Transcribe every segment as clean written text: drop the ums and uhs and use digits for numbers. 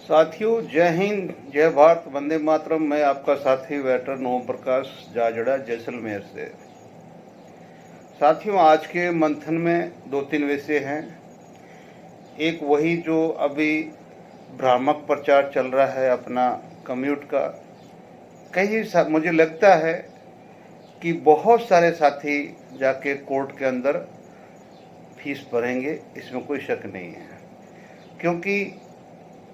साथियों, जय हिंद, जय भारत, वंदे मातरम। मैं आपका साथी वेटरन ओम प्रकाश जाजड़ा, जैसलमेर से। साथियों, आज के मंथन में दो तीन विषय हैं। एक वही जो अभी भ्रामक प्रचार चल रहा है अपना कम्यूट का। मुझे लगता है कि बहुत सारे साथी जाके कोर्ट के अंदर फीस भरेंगे, इसमें कोई शक नहीं है, क्योंकि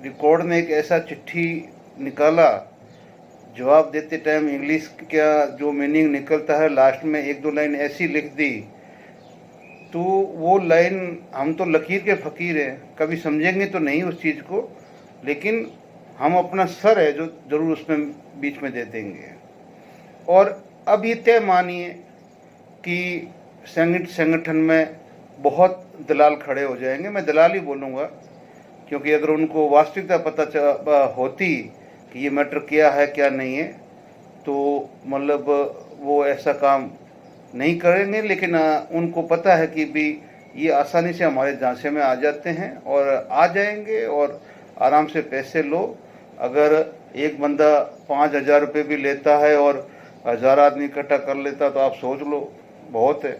रिकॉर्ड में एक ऐसा चिट्ठी निकाला, जवाब देते टाइम इंग्लिश का जो मीनिंग निकलता है, लास्ट में एक दो लाइन ऐसी लिख दी, तो वो लाइन, हम तो लकीर के फ़कीर हैं, कभी समझेंगे तो नहीं उस चीज़ को, लेकिन हम अपना सर है जो ज़रूर उसमें बीच में दे देंगे। और अब ये तय मानिए कि संगठन में बहुत दलाल खड़े हो जाएंगे। मैं दलाल ही बोलूँगा, क्योंकि अगर उनको वास्तविकता पता होती कि ये मैटर क्या है क्या नहीं है, तो मतलब वो ऐसा काम नहीं करेंगे। लेकिन उनको पता है कि भी ये आसानी से हमारे झांसे में आ जाते हैं और आ जाएंगे और आराम से पैसे लो। अगर एक बंदा 5,000 रुपये भी लेता है और 1,000 आदमी इकट्ठा कर लेता, तो आप सोच लो, बहुत है,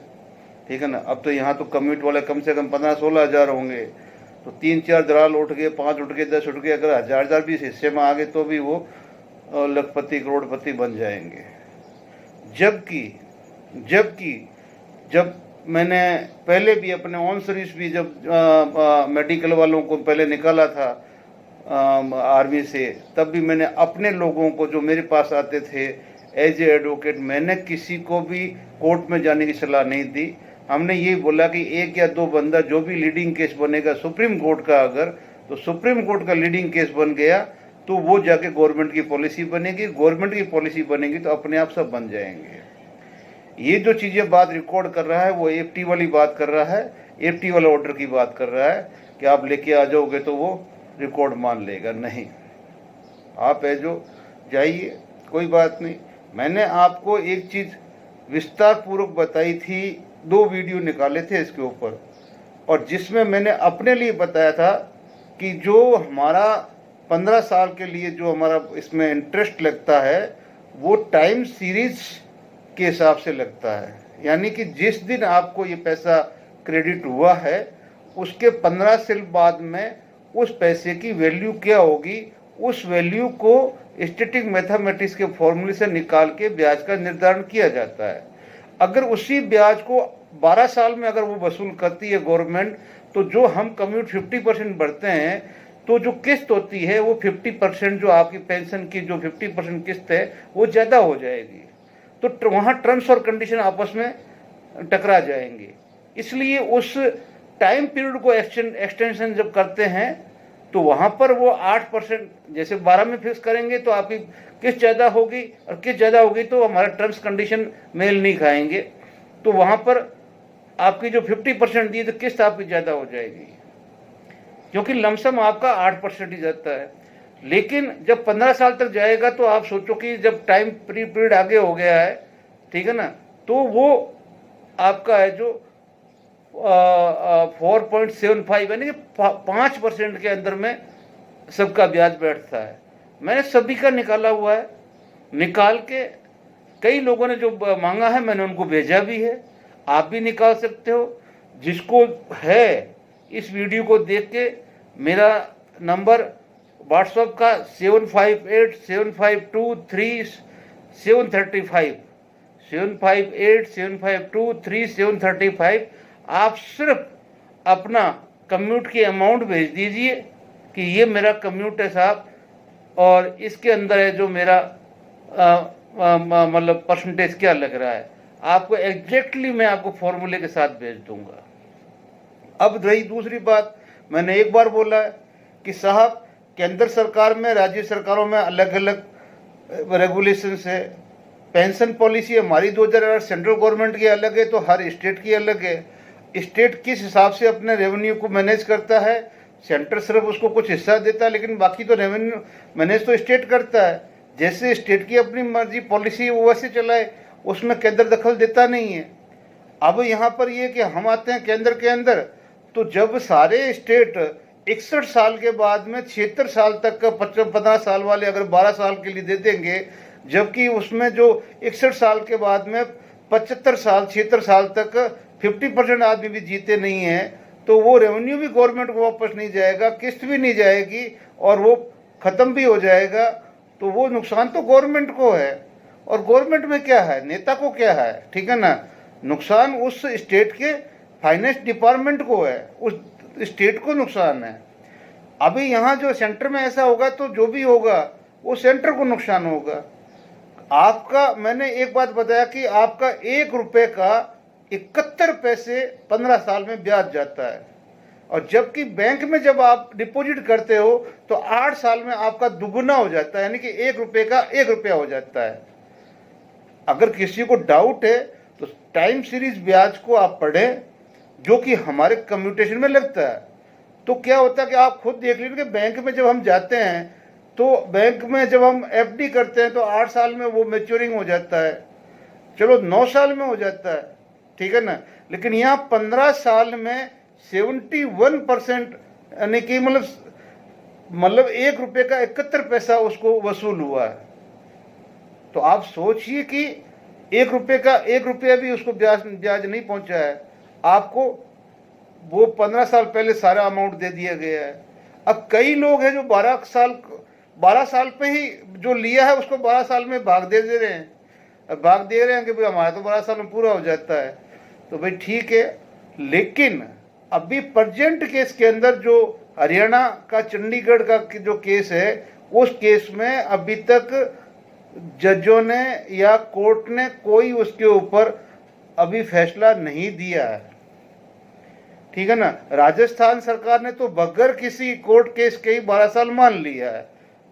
ठीक है ना। अब तो यहाँ तो कम्यूट वाले कम से कम 15-16 हज़ार होंगे, तो 3-4 दलाल उठ गए, 5 उठ गए, 10 उठ गए, अगर 1,000 भी इस हिस्से में आ गए तो भी वो लखपति करोड़पति बन जाएंगे। जबकि जब मैंने पहले भी अपने ऑन सर्विस भी जब मेडिकल वालों को पहले निकाला था आर्मी से, तब भी मैंने अपने लोगों को जो मेरे पास आते थे एज ए एडवोकेट, मैंने किसी को भी कोर्ट में जाने की सलाह नहीं दी। हमने यही बोला कि एक या दो बंदा जो भी लीडिंग केस बनेगा सुप्रीम कोर्ट का, अगर तो सुप्रीम कोर्ट का लीडिंग केस बन गया तो वो जाके गवर्नमेंट की पॉलिसी बनेगी, गवर्नमेंट की पॉलिसी बनेगी तो अपने आप सब बन जाएंगे। ये जो चीज़ें बात रिकॉर्ड कर रहा है वो एफटी वाली बात कर रहा है, एफटी वाला ऑर्डर की बात कर रहा है कि आप लेके आ जाओगे तो वो रिकॉर्ड मान लेगा। नहीं, आप है जो जाइए, कोई बात नहीं। मैंने आपको एक चीज़ विस्तार पूर्वक बताई थी, 2 वीडियो निकाले थे इसके ऊपर, और जिसमें मैंने अपने लिए बताया था कि जो हमारा 15 साल के लिए जो हमारा इसमें इंटरेस्ट लगता है वो टाइम सीरीज के हिसाब से लगता है। यानी कि जिस दिन आपको ये पैसा क्रेडिट हुआ है उसके 15 साल बाद में उस पैसे की वैल्यू क्या होगी, उस वैल्यू को स्टैटिक मैथमेटिक्स के फॉर्मूले से निकाल के ब्याज का निर्धारण किया जाता है। अगर उसी ब्याज को 12 साल में अगर वो वसूल करती है गवर्नमेंट, तो जो हम कम्यूट 50% भरते हैं, तो जो किस्त होती है वो 50%, जो आपकी पेंशन की जो 50% किस्त है वो ज़्यादा हो जाएगी। तो वहाँ टर्म्स और कंडीशन आपस में टकरा जाएंगे। इसलिए उस टाइम पीरियड को एक्सटेंशन जब करते हैं तो वहाँ पर वो 8%, जैसे 12 में फिक्स करेंगे तो आपकी किस्त ज़्यादा होगी, और किस्त ज़्यादा होगी तो हमारा टर्म्स कंडीशन मेल नहीं खाएंगे, तो वहाँ पर आपकी जो 50% दी तो किस्त आपकी ज़्यादा हो जाएगी, क्योंकि लमसम आपका 8% ही जाता है। लेकिन जब 15 साल तक जाएगा तो आप सोचो कि जब टाइम पीरियड आगे हो गया है, ठीक है ना, तो वो आपका है जो 4.75 यानी कि 5% के अंदर में सबका ब्याज बैठता है। मैंने सभी का निकाला हुआ है, निकाल के कई लोगों ने जो मांगा है मैंने उनको भेजा भी है, आप भी निकाल सकते हो। जिसको है इस वीडियो को देख के मेरा नंबर व्हाट्सएप का 7587523735 7587523735। आप सिर्फ अपना कम्यूट की अमाउंट भेज दीजिए कि ये मेरा कम्यूट है साहब, और इसके अंदर है जो मेरा मतलब परसेंटेज क्या लग रहा है, आपको एग्जैक्टली मैं आपको फॉर्मूले के साथ भेज दूंगा। अब रही दूसरी बात, मैंने एक बार बोला है कि साहब केंद्र सरकार में, राज्य सरकारों में अलग अलग रेगुलेशंस है। पेंशन पॉलिसी हमारी 2008 सेंट्रल गवर्नमेंट की अलग है, तो हर स्टेट की अलग है। स्टेट किस हिसाब से अपने रेवेन्यू को मैनेज करता है, सेंटर सिर्फ उसको कुछ हिस्सा देता है, लेकिन बाकी तो रेवेन्यू मैनेज तो स्टेट करता है। जैसे स्टेट की अपनी मर्जी पॉलिसी वो वैसे चलाए, उसमें केंद्र दखल देता नहीं है। अब यहाँ पर ये कि हम आते हैं केंद्र के अंदर, तो जब सारे स्टेट 61 साल के बाद में 76 साल तक का 15 साल वाले अगर 12 साल के लिए दे देंगे, जबकि उसमें जो 61 साल के बाद में 75 साल 76 साल तक 50% आदमी भी जीते नहीं है, तो वो रेवेन्यू भी गवर्नमेंट को वापस नहीं जाएगा, किस्त भी नहीं जाएगी और वो ख़त्म भी हो जाएगा। तो वो नुकसान तो गवर्नमेंट को है। और गवर्नमेंट में क्या है, नेता को क्या है, ठीक है ना, नुकसान उस स्टेट के फाइनेंस डिपार्टमेंट को है, उस स्टेट को नुकसान है। अभी यहाँ जो सेंटर में ऐसा होगा तो जो भी होगा वो सेंटर को नुकसान होगा। आपका, मैंने एक बात बताया कि आपका 1 रुपये का 71 पैसे 15 साल में ब्याज जाता है, और जबकि बैंक में जब आप डिपॉजिट करते हो तो 8 साल में आपका दुगुना हो जाता है, यानी कि 1 रुपये का 1 रुपया हो जाता है। अगर किसी को डाउट है तो टाइम सीरीज ब्याज को आप पढ़ें, जो कि हमारे कम्यूटेशन में लगता है। तो क्या होता है कि आप खुद देख लीजिए कि बैंक में जब हम जाते हैं तो बैंक में जब हम एफडी करते हैं तो 8 साल में वो मैच्योरिंग हो जाता है, चलो 9 साल में हो जाता है, ठीक है ना। लेकिन यहाँ 15 साल में 71% यानी कि मतलब 1 रुपये का 71 पैसा उसको वसूल हुआ है। तो आप सोचिए कि 1 रुपये का 1 रुपया भी उसको ब्याज नहीं पहुंचा है, आपको वो 15 साल पहले सारा अमाउंट दे दिया गया है। अब कई लोग हैं जो 12 साल पे ही जो लिया है उसको 12 साल में भाग दे रहे हैं, भाग दे रहे हैं कि भाई हमारा तो 12 साल में पूरा हो जाता है। तो भाई ठीक है, लेकिन अभी प्रेजेंट केस के अंदर जो हरियाणा का चंडीगढ़ का जो केस है, उस केस में अभी तक जजों ने या कोर्ट ने कोई उसके ऊपर अभी फैसला नहीं दिया है, ठीक है ना। राजस्थान सरकार ने तो बगैर किसी कोर्ट केस के ही 12 साल मान लिया है,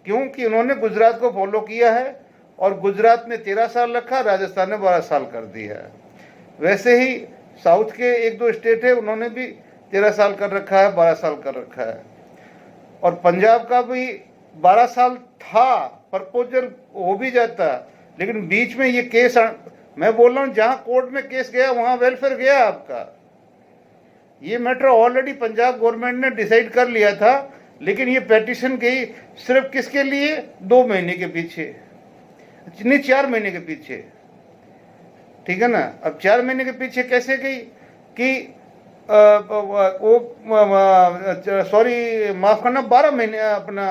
क्योंकि उन्होंने गुजरात को फॉलो किया है और गुजरात ने 13 साल रखा, राजस्थान ने 12 साल कर दिया है। वैसे ही साउथ के 1-2 स्टेट है, उन्होंने भी 13 साल कर रखा है, 12 साल कर रखा है। और पंजाब का भी 12 साल था, प्रपोजल हो भी जाता, लेकिन बीच में ये केस, मैं बोल रहा हूँ जहाँ कोर्ट में केस गया वहाँ वेलफेयर गया आपका। ये मैटर ऑलरेडी पंजाब गवर्नमेंट ने डिसाइड कर लिया था, लेकिन ये पेटिशन गई सिर्फ किसके लिए, 2 महीने के पीछे, नहीं 4 महीने के पीछे, ठीक है ना। अब 4 महीने के पीछे कैसे गई कि सॉरी माफ करना, 12 महीने, अपना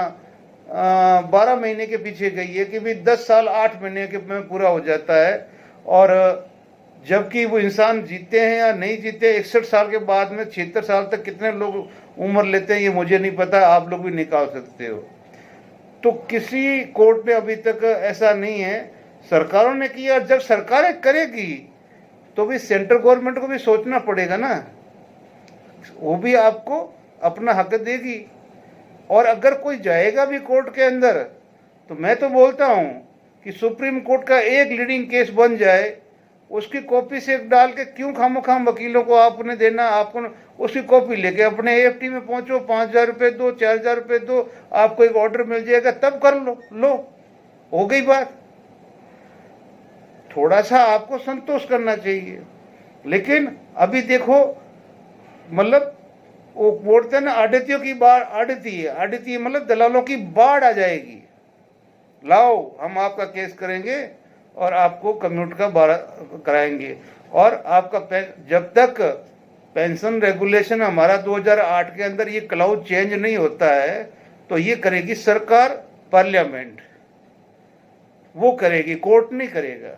12 महीने के पीछे गई है कि भाई 10 साल 8 महीने के में पूरा हो जाता है। और जबकि वो इंसान जीते हैं या नहीं जीते, 61 साल के बाद में 76 साल तक कितने लोग उम्र लेते हैं ये मुझे नहीं पता, आप लोग भी निकाल सकते हो। तो किसी कोर्ट में अभी तक ऐसा नहीं है, सरकारों ने किया। जब सरकारें करेगी तो भी सेंट्रल गवर्नमेंट को भी सोचना पड़ेगा ना, वो भी आपको अपना हक देगी। और अगर कोई जाएगा भी कोर्ट के अंदर, तो मैं तो बोलता हूँ कि सुप्रीम कोर्ट का एक लीडिंग केस बन जाए, उसकी कॉपी से डाल के क्यों खामोखाम वकीलों को आपने देना, आपको उसकी कॉपी लेके अपने एएफटी में पहुंचो, 5,000 रुपये दो, 4,000 रुपये दो, आपको एक ऑर्डर मिल जाएगा, तब कर लो, हो गई बात। थोड़ा सा आपको संतोष करना चाहिए। लेकिन अभी देखो, मतलब वो बोलते हैं ना, आड़तियों की बाढ़, आड़ती मतलब दलालों की बाढ़ आ जाएगी, लाओ हम आपका केस करेंगे और आपको कम्यूट का 12 कराएंगे। और आपका जब तक पेंशन रेगुलेशन हमारा 2008 के अंदर ये क्लाउज चेंज नहीं होता है, तो ये करेगी सरकार, पार्लियामेंट वो करेगी, कोर्ट नहीं करेगा।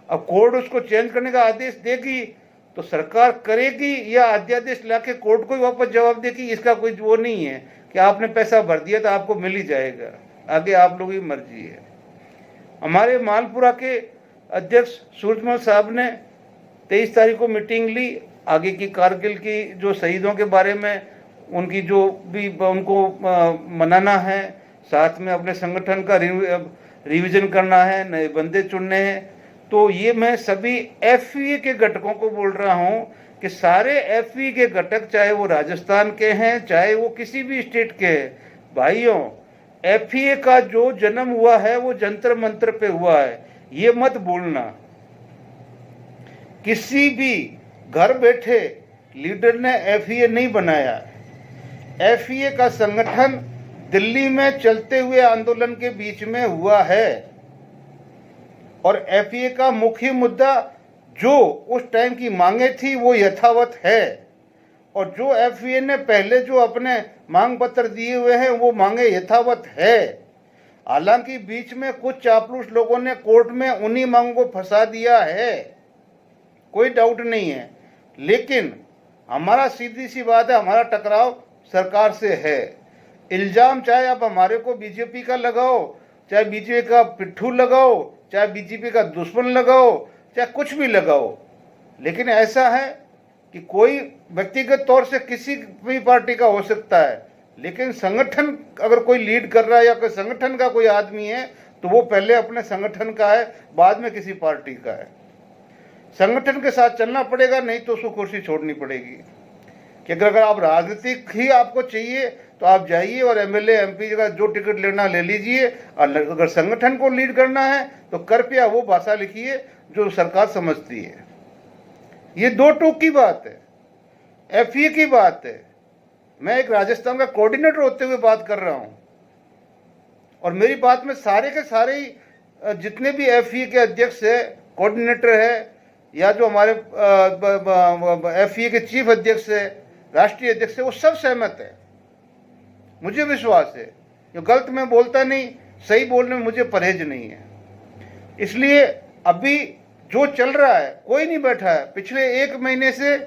अब कोर्ट उसको चेंज करने का आदेश देगी तो सरकार करेगी, या अध्यादेश लाके कोर्ट को ही वापस जवाब देगी। इसका कोई वो नहीं है कि आपने पैसा भर दिया तो आपको मिल ही जाएगा, आगे आप लोगों की मर्जी है। हमारे मालपुरा के अध्यक्ष सूरजमल साहब ने 23 तारीख को मीटिंग ली, आगे की कारगिल की जो शहीदों के बारे में उनकी जो भी उनको मनाना है, साथ में अपने संगठन का रिवीजन करना है, नए बंदे चुनने हैं। तो ये मैं सभी एफईए के घटकों को बोल रहा हूँ कि सारे एफईए के घटक, चाहे वो राजस्थान के हैं चाहे वो किसी भी स्टेट के हैं, भाइयों एफईए का जो जन्म हुआ है वो जंतर मंत्र पे हुआ है, ये मत भूलना। किसी भी घर बैठे लीडर ने एफईए नहीं बनाया। एफईए का संगठन दिल्ली में चलते हुए आंदोलन के बीच में हुआ है और एफईए का मुख्य मुद्दा जो उस टाइम की मांगे थी वो यथावत है और जो एफईए ने पहले जो अपने मांग पत्र दिए हुए हैं वो मांगे यथावत है। हालांकि बीच में कुछ चापलूस लोगों ने कोर्ट में उन्हीं मांगों को फंसा दिया है, कोई डाउट नहीं है, लेकिन हमारा सीधी सी बात है, हमारा टकराव सरकार से है। इल्जाम चाहे आप हमारे को बीजेपी का लगाओ, चाहे बीजेपी का पिट्ठू लगाओ, चाहे बीजेपी का दुश्मन लगाओ, चाहे कुछ भी लगाओ, लेकिन ऐसा है कि कोई व्यक्तिगत तौर से किसी भी पार्टी का हो सकता है, लेकिन संगठन अगर कोई लीड कर रहा है या कोई संगठन का कोई आदमी है तो वो पहले अपने संगठन का है, बाद में किसी पार्टी का है। संगठन के साथ चलना पड़ेगा, नहीं तो उसको कुर्सी छोड़नी पड़ेगी। कि अगर आप राजनीतिक ही आपको चाहिए तो आप जाइए और एमएलए एमपी का जो टिकट लेना ले लीजिए, और अगर संगठन को लीड करना है तो कृपया वो भाषा लिखिए जो सरकार समझती है। ये दो टूक की बात है, एफईए की बात है। मैं एक राजस्थान का कोऑर्डिनेटर होते हुए बात कर रहा हूं और मेरी बात में सारे के सारे ही जितने भी एफईए के अध्यक्ष है, कोऑर्डिनेटर है या जो हमारे एफईए के चीफ अध्यक्ष है, राष्ट्रीय अध्यक्ष है, वो सब सहमत है। मुझे विश्वास है, जो गलत मैं बोलता नहीं, सही बोलने में मुझे परहेज नहीं है। इसलिए अभी जो चल रहा है, कोई नहीं बैठा है। पिछले 1 महीने से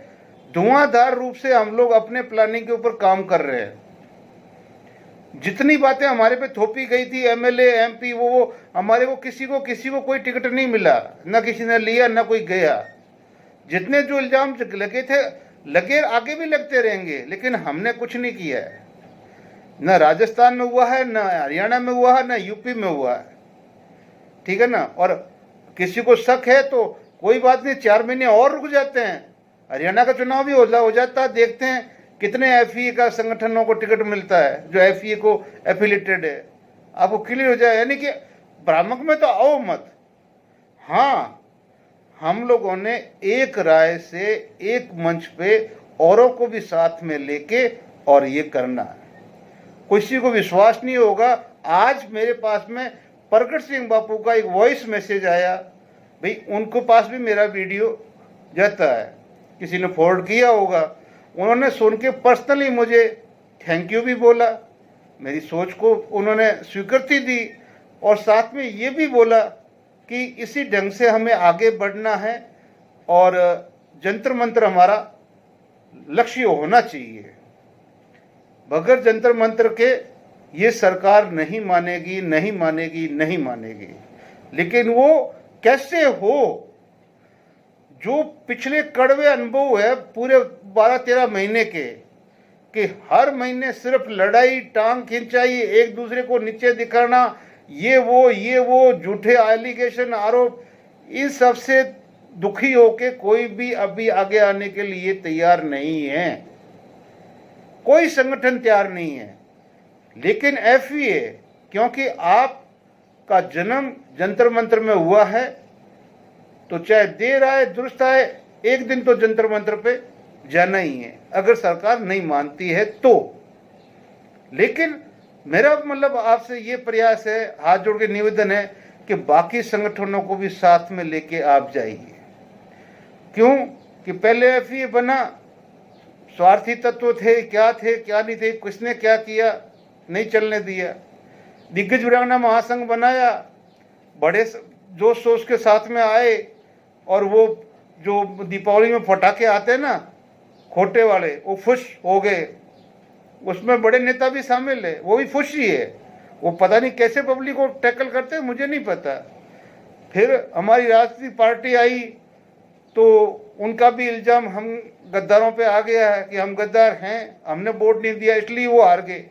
धुआंधार रूप से हम लोग अपने प्लानिंग के ऊपर काम कर रहे हैं। जितनी बातें हमारे पे थोपी गई थी, एमएलए एमपी वो हमारे को किसी को कोई टिकट नहीं मिला, ना किसी ने लिया ना कोई गया। जितने जो इल्जाम लगे थे, लगे, आगे भी लगते रहेंगे, लेकिन हमने कुछ नहीं किया है। न राजस्थान में हुआ है, न हरियाणा में हुआ है, न यूपी में हुआ है, ठीक है ना। और किसी को शक है तो कोई बात नहीं, 4 महीने और रुक जाते हैं, हरियाणा का चुनाव भी हो जाता है, देखते हैं कितने एफईए का संगठनों को टिकट मिलता है जो एफईए को एफिलेटेड है, आपको क्लियर हो जाए। यानी कि भ्रामक में तो आओ मत। हाँ, हम लोगों ने एक राय से एक मंच पे औरों को भी साथ में लेके और ये करना है। किसी को विश्वास नहीं होगा। आज मेरे पास में प्रगट सिंह बापू का एक वॉइस मैसेज आया, भाई उनके पास भी मेरा वीडियो जाता है, किसी ने फॉरवर्ड किया होगा। उन्होंने सुन के पर्सनली मुझे थैंक यू भी बोला, मेरी सोच को उन्होंने स्वीकृति दी और साथ में ये भी बोला कि इसी ढंग से हमें आगे बढ़ना है और जंतर मंतर हमारा लक्ष्य होना चाहिए। बगैर जंतर मंतर के ये सरकार नहीं मानेगी, नहीं मानेगी, नहीं मानेगी। लेकिन वो कैसे हो, जो पिछले कड़वे अनुभव है पूरे 12-13 महीने के, कि हर महीने सिर्फ लड़ाई, टांग खिंचाई, एक दूसरे को नीचे दिखाना, ये वो झूठे एलिगेशन, आरोप, इन सब से दुखी होके कोई भी अभी आगे आने के लिए तैयार नहीं है, कोई संगठन तैयार नहीं है। लेकिन एफईए, क्योंकि आपका जन्म जंतर मंतर में हुआ है, तो चाहे देर आए दुरुस्त आए, एक दिन तो जंतर मंतर पे जाना ही है, अगर सरकार नहीं मानती है तो। लेकिन मेरा मतलब आपसे ये प्रयास है, हाथ जोड़ के निवेदन है कि बाकी संगठनों को भी साथ में लेके आप जाइए। क्यों कि पहले एफईए बना, स्वार्थी तत्व थे, क्या नहीं थे, किसने क्या किया, नहीं चलने दिया। दिग्गज वीरांगना महासंघ बनाया, बड़े जोश शोश के साथ में आए, और वो जो दीपावली में पटाखे आते हैं ना खोटे वाले, वो खुश हो गए। उसमें बड़े नेता भी शामिल है, वो भी खुश ही है। वो पता नहीं कैसे पब्लिक को टैकल करते हैं, मुझे नहीं पता। फिर हमारी राजनीतिक पार्टी आई तो उनका भी इल्जाम हम गद्दारों पे आ गया है कि हम गद्दार हैं, हमने वोट नहीं दिया इसलिए वो हार गए,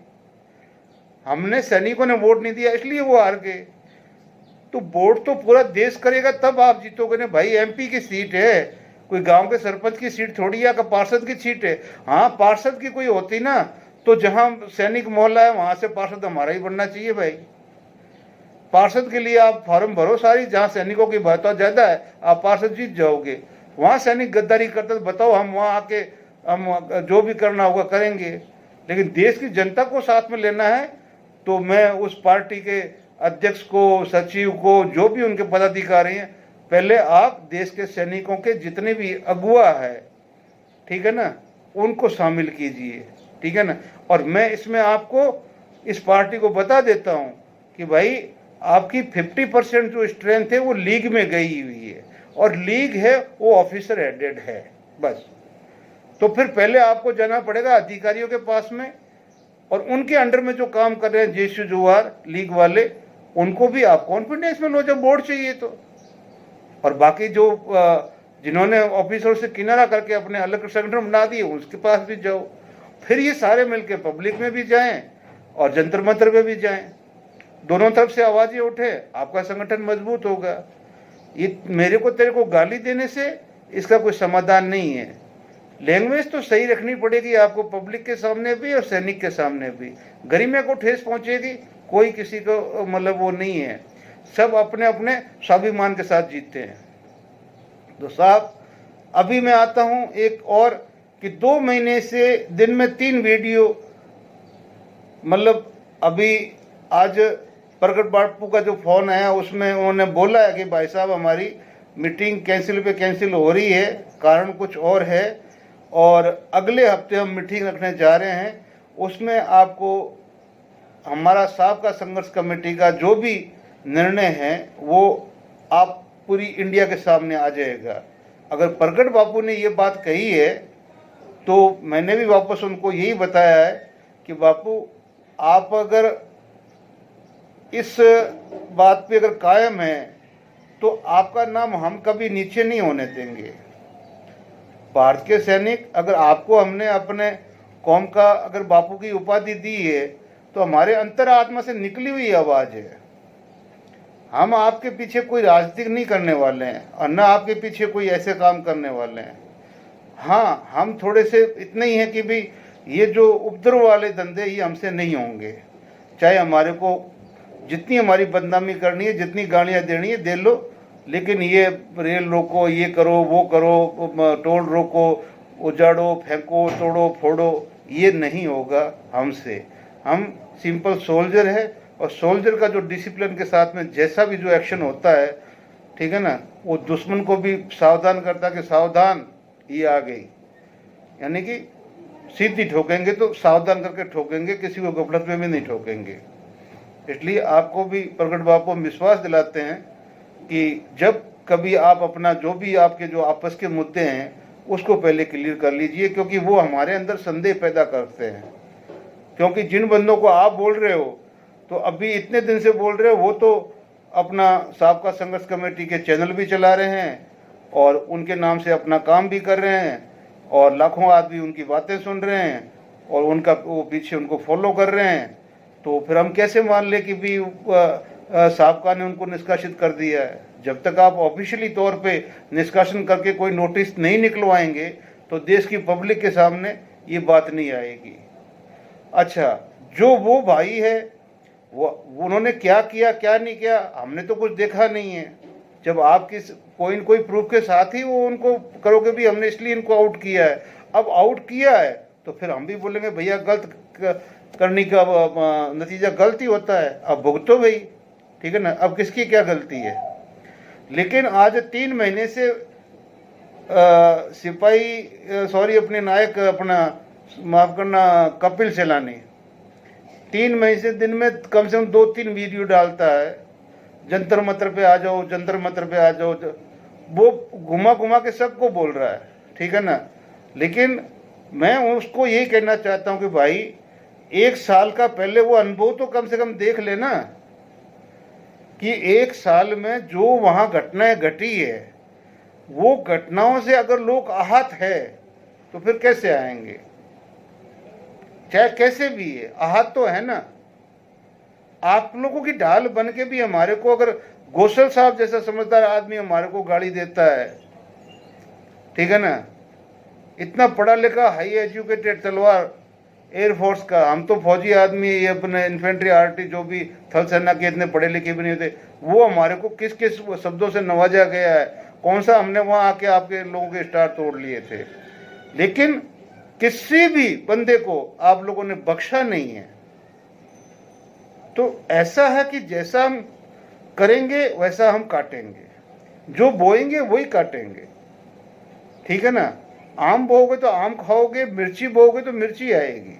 हमने सैनिकों ने वोट नहीं दिया इसलिए वो हार गए। तो वोट तो पूरा देश करेगा तब आप जीतोगे ना भाई। एमपी की सीट है, कोई गांव के सरपंच की सीट थोड़ी है, का पार्षद की सीट है। हाँ, पार्षद की कोई होती ना तो जहां सैनिक मोहल्ला है वहां से पार्षद हमारा ही बनना चाहिए भाई। पार्षद के लिए आप फॉर्म भरो सारी, जहां सैनिकों की महत्व ज्यादा है आप पार्षद जीत जाओगे। वहां सैनिक गद्दारी करते तो बताओ, हम वहां आके हम जो भी करना होगा करेंगे। लेकिन देश की जनता को साथ में लेना है तो मैं उस पार्टी के अध्यक्ष को, सचिव को, जो भी उनके पदाधिकारी हैं, पहले आप देश के सैनिकों के जितने भी अगुवा है, ठीक है ना, उनको शामिल कीजिए, ठीक है ना। और मैं इसमें आपको इस पार्टी को बता देता हूं कि भाई आपकी 50% जो स्ट्रेंथ है वो लीग में गई हुई है, और लीग है वो ऑफिसर हेडेड है बस। तो फिर पहले आपको जाना पड़ेगा अधिकारियों के पास में, और उनके अंडर में जो काम कर रहे हैं जेशु जुवार लीग वाले, उनको भी आप कॉन्फिडेंस में लो जब बोर्ड चाहिए तो। और बाकी जो जिन्होंने ऑफिसर से किनारा करके अपने अलग संगठन बना दिए, उसके पास भी जाओ। फिर ये सारे मिलकर पब्लिक में भी जाएं और जंतर मंतर में भी जाएं, दोनों तरफ से आवाजें उठे, आपका संगठन मजबूत होगा। ये मेरे को तेरे को गाली देने से इसका कोई समाधान नहीं है। लैंग्वेज तो सही रखनी पड़ेगी आपको, पब्लिक के सामने भी और सैनिक के सामने भी। गरिमा को ठेस पहुंचेगी, कोई किसी को मतलब वो नहीं है, सब अपने अपने स्वाभिमान के साथ जीतते हैं। तो साहब अभी मैं आता हूं एक और कि 2 महीने से दिन में 3 वीडियो, मतलब अभी आज प्रगट बापू का जो फोन आया उसमें उन्होंने बोला है कि भाई साहब हमारी मीटिंग कैंसिल पे कैंसिल हो रही है, कारण कुछ और है, और अगले हफ्ते हम मीटिंग रखने जा रहे हैं, उसमें आपको हमारा साहब का संघर्ष कमेटी का जो भी निर्णय है वो आप पूरी इंडिया के सामने आ जाएगा। अगर प्रगट बापू ने ये बात कही है तो मैंने भी वापस उनको यही बताया है कि बापू आप अगर इस बात पे अगर कायम है तो आपका नाम हम कभी नीचे नहीं होने देंगे। भारत के सैनिक, अगर आपको हमने अपने कौम का अगर बापू की उपाधि दी है तो हमारे अंतरात्मा से निकली हुई आवाज़ है। हम आपके पीछे कोई राजनीति नहीं करने वाले हैं और न आपके पीछे कोई ऐसे काम करने वाले हैं। हाँ, हम थोड़े से इतने ही हैं कि भाई ये जो उपद्रव वाले धंधे ये हमसे नहीं होंगे, चाहे हमारे को जितनी हमारी बदनामी करनी है, जितनी गालियाँ देनी है दे लो, लेकिन ये रेल रोको, ये करो, वो करो, टोल रोको, उजाड़ो, फेंको, तोड़ो, फोड़ो, ये नहीं होगा हमसे। हम सिंपल सोल्जर है, और सोल्जर का जो डिसिप्लिन के साथ में जैसा भी जो एक्शन होता है, ठीक है ना, वो दुश्मन को भी सावधान करता कि सावधान ये आ गई, यानी कि सीधी ठोकेंगे तो सावधान करके ठोकेंगे, किसी को गफलत में भी नहीं ठोकेंगे। इसलिए आपको भी प्रगट बापू विश्वास दिलाते हैं कि जब कभी आप अपना जो भी आपके जो आपस के मुद्दे हैं उसको पहले क्लियर कर लीजिए, क्योंकि वो हमारे अंदर संदेह पैदा करते हैं। क्योंकि जिन बंदों को आप बोल रहे हो तो अभी इतने दिन से बोल रहे हो, वो तो अपना साहब का संघर्ष कमेटी के चैनल भी चला रहे हैं और उनके नाम से अपना काम भी कर रहे हैं, और लाखों आदमी उनकी बातें सुन रहे हैं और उनका वो पीछे उनको फॉलो कर रहे हैं। तो फिर हम कैसे मान ले कि भी साहब का ने उनको निष्कासित कर दिया है? जब तक आप ऑफिशियली तौर पे निष्कासन करके कोई नोटिस नहीं निकलवाएंगे तो देश की पब्लिक के सामने ये बात नहीं आएगी। अच्छा, जो वो भाई है वो उन्होंने क्या किया क्या नहीं किया हमने तो कुछ देखा नहीं है। जब आप कोई न कोई प्रूफ के साथ ही वो उनको करोगे भी हमने इसलिए इनको आउट किया है, अब आउट किया है तो फिर हम भी बोलेंगे भैया गलत करने का नतीजा गलती होता है, अब भुगतो भाई, ठीक है ना। अब किसकी क्या गलती है? लेकिन आज 3 महीने से अपने नायक, अपना माफ करना, कपिल सेलानी 3 महीने से दिन में कम से कम 2-3 वीडियो डालता है, जंतर मंतर पे आ जाओ, जंतर मंतर पे आ जाओ, वो घुमा घुमा के सबको बोल रहा है, ठीक है ना। लेकिन मैं उसको यही कहना चाहता हूँ कि भाई 1 साल का पहले वो अनुभव तो कम से कम देख लेना कि 1 साल में जो वहाँ घटनाएं घटी है, वो घटनाओं से अगर लोग आहत है तो फिर कैसे आएंगे? चाहे कैसे भी है, आहत तो है ना। आप लोगों की ढाल बन के भी हमारे को, अगर गोसल साहब जैसा समझदार आदमी हमारे को गाली देता है, ठीक है ना, इतना पढ़ा लिखा हाई एजुकेटेड तलवार एयरफोर्स का, हम तो फौजी आदमी, ये अपने इन्फेंट्री आर्टी जो भी थल सेना के इतने पढ़े लिखे भी नहीं होते, वो हमारे को किस किस शब्दों से नवाजा गया है, कौन सा हमने वहाँ आके आपके लोगों के स्टार तोड़ लिए थे। लेकिन किसी भी बंदे को आप लोगों ने बख्शा नहीं है। तो ऐसा है कि जैसा हम करेंगे वैसा हम काटेंगे, जो बोएंगे वही काटेंगे, ठीक है ना। आम बोओगे तो आम खाओगे, मिर्ची बोओगे तो मिर्ची आएगी।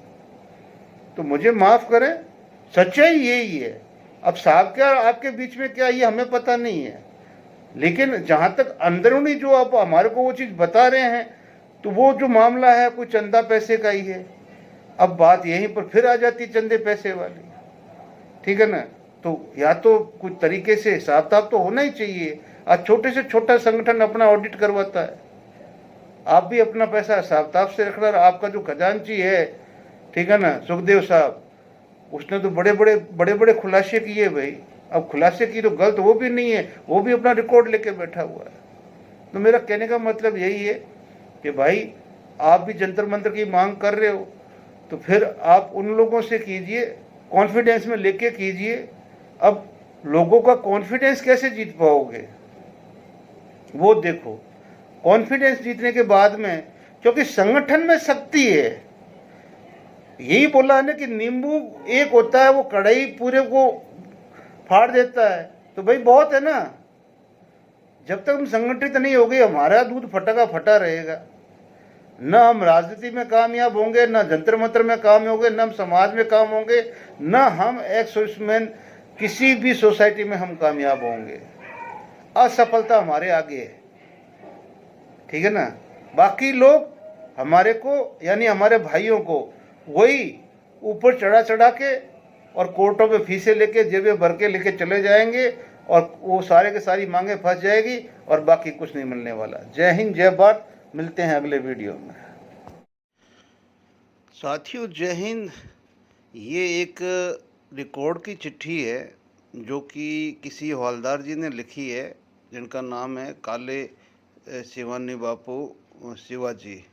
तो मुझे माफ करें, सच्चाई यही है। अब साहब क्या आपके बीच में क्या, ये हमें पता नहीं है, लेकिन जहां तक अंदरूनी जो आप हमारे को वो चीज बता रहे हैं, तो वो जो मामला है कोई चंदा पैसे का ही है। अब बात यहीं पर फिर आ जाती चंदे पैसे वाली, ठीक है ना। तो या तो कुछ तरीके से हिसाब किताब तो होना ही चाहिए। आज छोटे से छोटा संगठन अपना ऑडिट करवाता है, आप भी अपना पैसा हिसाब किताब से रखना। आपका जो खजांची है, ठीक है ना, सुखदेव साहब, उसने तो बड़े बड़े खुलासे किए भाई। अब खुलासे की तो गलत वो भी नहीं है, वो भी अपना रिकॉर्ड लेके बैठा हुआ है। तो मेरा कहने का मतलब यही है कि भाई आप भी जंतर मंतर की मांग कर रहे हो, तो फिर आप उन लोगों से कीजिए, कॉन्फिडेंस में लेके कीजिए। अब लोगों का कॉन्फिडेंस कैसे जीत पाओगे वो देखो। कॉन्फिडेंस जीतने के बाद में, क्योंकि संगठन में शक्ति है। यही बोला है ना कि नींबू एक होता है, वो कढ़ाई पूरे को फाड़ देता है, तो भाई बहुत है ना। जब तक हम संगठित नहीं हो गए, हमारा दूध फटा का फटा रहेगा। न हम राजनीति में कामयाब होंगे, न जंतर मंत्र में काम होंगे, न हम समाज में काम होंगे, न हम एक सर्विसमैन किसी भी सोसाइटी में हम कामयाब होंगे। असफलता हमारे आगे है, ठीक है ना। बाकी लोग हमारे को, यानी हमारे भाइयों को, वही ऊपर चढ़ा चढ़ा के और कोर्टों में फीसें लेके जेबें भर के लेके चले जाएंगे, और वो सारे के सारी मांगे फंस जाएगी और बाकी कुछ नहीं मिलने वाला। जय हिंद, जय भारत। मिलते हैं अगले वीडियो में। साथियों जय हिंद। ये एक रिकॉर्ड की चिट्ठी है जो कि किसी हवलदार जी ने लिखी है, जिनका नाम है काले शिवानी बापू शिवाजी,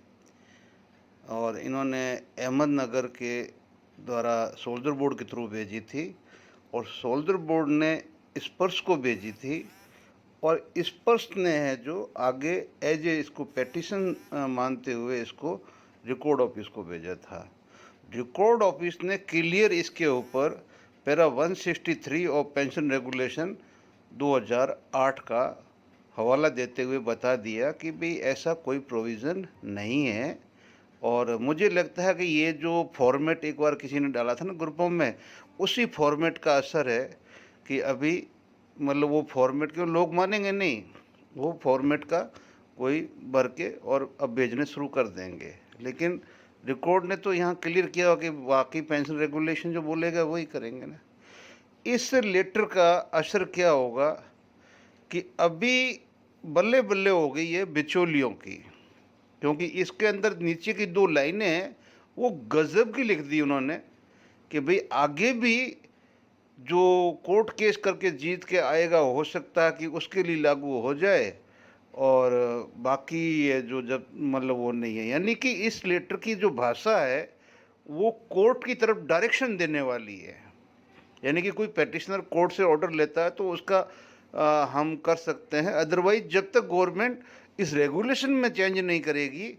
और इन्होंने अहमदनगर के द्वारा सोल्जर बोर्ड के थ्रू भेजी थी, और सोल्जर बोर्ड ने स्पर्श को भेजी थी, और स्पर्श ने है जो आगे एज ए इसको पेटिशन मानते हुए इसको रिकॉर्ड ऑफिस को भेजा था। रिकॉर्ड ऑफिस ने क्लियर इसके ऊपर पैरा 163 और पेंशन रेगुलेशन 2008 का हवाला देते हुए बता दिया कि भाई ऐसा कोई प्रोविज़न नहीं है। और मुझे लगता है कि ये जो फॉर्मेट एक बार किसी ने डाला था ना ग्रुपों में, उसी फॉर्मेट का असर है कि अभी मतलब वो फॉर्मेट के लोग मानेंगे नहीं, वो फॉर्मेट का कोई भर के और अब भेजने शुरू कर देंगे। लेकिन रिकॉर्ड ने तो यहाँ क्लियर किया हो कि बाकी पेंशन रेगुलेशन जो बोलेगा वही करेंगे ना। इस लेटर का असर क्या होगा कि अभी बल्ले बल्ले हो गई है बिचौलियों की, क्योंकि इसके अंदर नीचे की 2 लाइनें हैं वो गजब की लिख दी उन्होंने कि भाई आगे भी जो कोर्ट केस करके जीत के आएगा हो सकता है कि उसके लिए लागू हो जाए, और बाकी ये जो जब मतलब वो नहीं है। यानी कि इस लेटर की जो भाषा है वो कोर्ट की तरफ डायरेक्शन देने वाली है। यानी कि कोई पेटिशनर कोर्ट से ऑर्डर लेता है तो उसका हम कर सकते हैं, अदरवाइज जब तक गवर्नमेंट इस रेगुलेशन में चेंज नहीं करेगी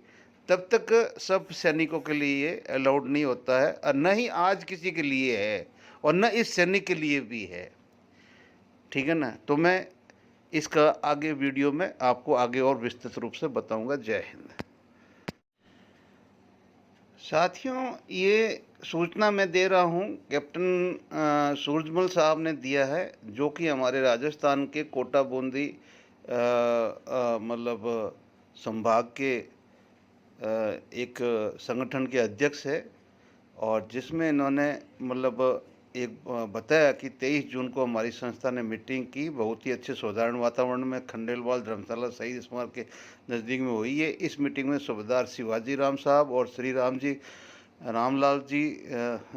तब तक सब सैनिकों के लिए अलाउड नहीं होता है, और न ही आज किसी के लिए है और न इस सैनिक के लिए भी है, ठीक है ना। तो मैं इसका आगे वीडियो में आपको आगे और विस्तृत रूप से बताऊंगा। जय हिंद। साथियों ये सूचना मैं दे रहा हूं कैप्टन सूरजमल साहब ने दिया है, जो कि हमारे राजस्थान के कोटा बूंदी मतलब संभाग के एक संगठन के अध्यक्ष है, और जिसमें इन्होंने मतलब एक बताया कि 23 जून को हमारी संस्था ने मीटिंग की, बहुत ही अच्छे साधारण वातावरण में खंडेलवाल धर्मशाला शहीद स्मारक के नज़दीक में हुई है। इस मीटिंग में सूबेदार शिवाजी राम साहब और श्री राम जी रामलाल जी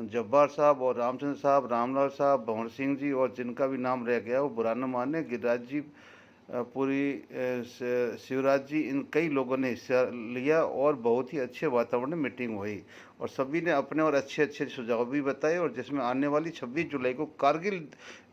जब्बार साहब और रामचंद्र साहब, रामलाल साहब, भंवर सिंह जी, और जिनका भी नाम रह गया वो बुरा न माने, गिरिराज जी पूरी शिवराज जी, इन कई लोगों ने हिस्सा लिया और बहुत ही अच्छे वातावरण में मीटिंग हुई, और सभी ने अपने और अच्छे अच्छे सुझाव भी बताए, और जिसमें आने वाली 26 जुलाई को कारगिल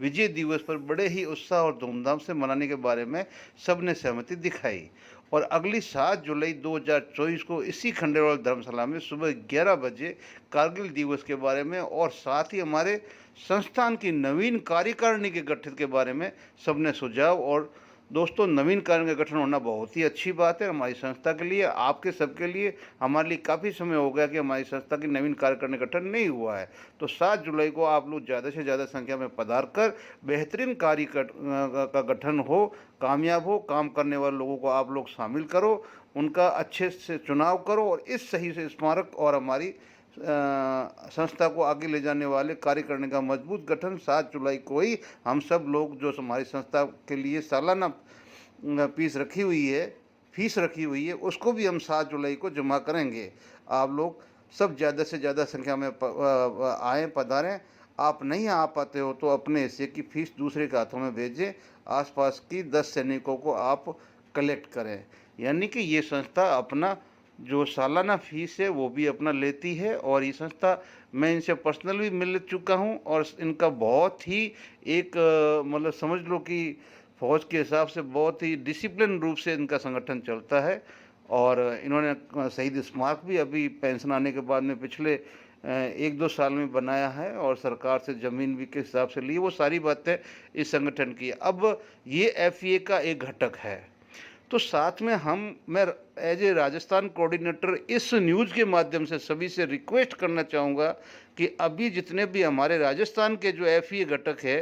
विजय दिवस पर बड़े ही उत्साह और धूमधाम से मनाने के बारे में सब ने सहमति दिखाई। और अगली 7 जुलाई 2024 को इसी खंडेलवाल धर्मशाला में सुबह 11 बजे कारगिल दिवस के बारे में और साथ ही हमारे संस्थान की नवीन कार्यकारिणी के गठन के बारे में सबने सुझाव। और दोस्तों, नवीन कार्य का गठन होना बहुत ही अच्छी बात है हमारी संस्था के लिए, आपके सबके लिए। हमारे लिए काफ़ी समय हो गया कि हमारी संस्था की नवीन कार्यकारिणी का गठन नहीं हुआ है। तो 7 जुलाई को आप लोग ज़्यादा से ज़्यादा संख्या में पधार कर बेहतरीन कार्य का गठन हो, कामयाब हो, काम करने वाले लोगों को आप लोग शामिल करो, उनका अच्छे से चुनाव करो और इस सही से स्मारक और हमारी संस्था को आगे ले जाने वाले कार्य करने का मजबूत गठन 7 जुलाई को ही हम सब लोग जो हमारी संस्था के लिए सालाना फीस रखी हुई है उसको भी हम 7 जुलाई को जमा करेंगे। आप लोग सब ज़्यादा से ज़्यादा संख्या में आएँ, पधारें। आप नहीं आ पाते हो तो अपने हिस्से की फ़ीस दूसरे के हाथों में भेजें, आसपास की 10 सैनिकों को आप कलेक्ट करें। यानी कि ये संस्था अपना जो सालाना फीस है वो भी अपना लेती है। और ये संस्था, मैं इनसे पर्सनल भी मिल चुका हूँ और इनका बहुत ही एक मतलब समझ लो कि फौज के हिसाब से बहुत ही डिसिप्लिन रूप से इनका संगठन चलता है। और इन्होंने शहीद स्मारक भी अभी पेंशन आने के बाद में पिछले 1-2 साल में बनाया है और सरकार से ज़मीन भी के हिसाब से ली। वो सारी बातें इस संगठन की। अब ये FEA का एक घटक है। तो साथ में मैं एज ए राजस्थान कोऑर्डिनेटर इस न्यूज़ के माध्यम से सभी से रिक्वेस्ट करना चाहूँगा कि अभी जितने भी हमारे राजस्थान के जो FEA घटक है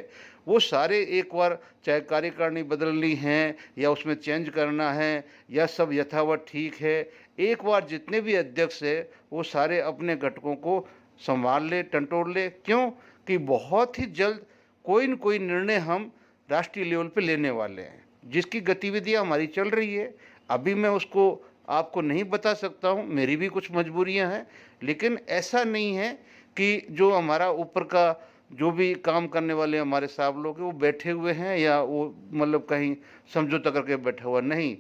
वो सारे एक बार, चाहे कार्यकारिणी बदलनी है या उसमें चेंज करना है या सब यथावत ठीक है, एक बार जितने भी अध्यक्ष है वो सारे अपने घटकों को संभाल ले, टंटोल ले। क्यों कि बहुत ही जल्द कोई न कोई निर्णय हम राष्ट्रीय लेवल पे लेने वाले हैं, जिसकी गतिविधियां हमारी चल रही है। अभी मैं उसको आपको नहीं बता सकता हूं, मेरी भी कुछ मजबूरियां हैं। लेकिन ऐसा नहीं है कि जो हमारा ऊपर का जो भी काम करने वाले हमारे साहब लोग हैं वो बैठे हुए हैं या वो मतलब कहीं समझौता करके बैठा हुआ नहीं।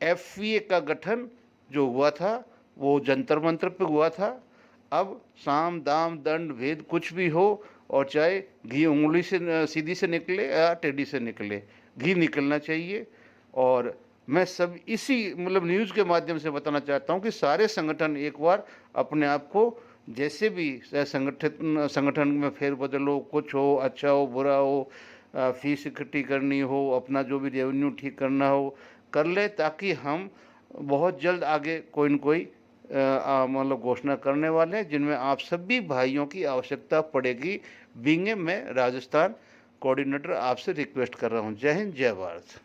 FEA का गठन जो हुआ था वो जंतर मंतर पे हुआ था। अब साम दाम दंड भेद कुछ भी हो, और चाहे घी उंगली से सीधी से निकले या टेढ़ी से निकले, घी निकलना चाहिए। और मैं सब इसी मतलब न्यूज़ के माध्यम से बताना चाहता हूँ कि सारे संगठन एक बार अपने आप को, जैसे भी संगठन में फेरबदल हो, कुछ हो, अच्छा हो, बुरा हो, फीस इकट्ठी करनी हो, अपना जो भी रेवेन्यू ठीक करना हो, कर ले, ताकि हम बहुत जल्द आगे कोई न कोई मतलब घोषणा करने वाले हैं जिनमें आप सभी भाइयों की आवश्यकता पड़ेगी। बीइंग मैं राजस्थान कोऑर्डिनेटर आपसे रिक्वेस्ट कर रहा हूँ। जय हिंद, जय भारत।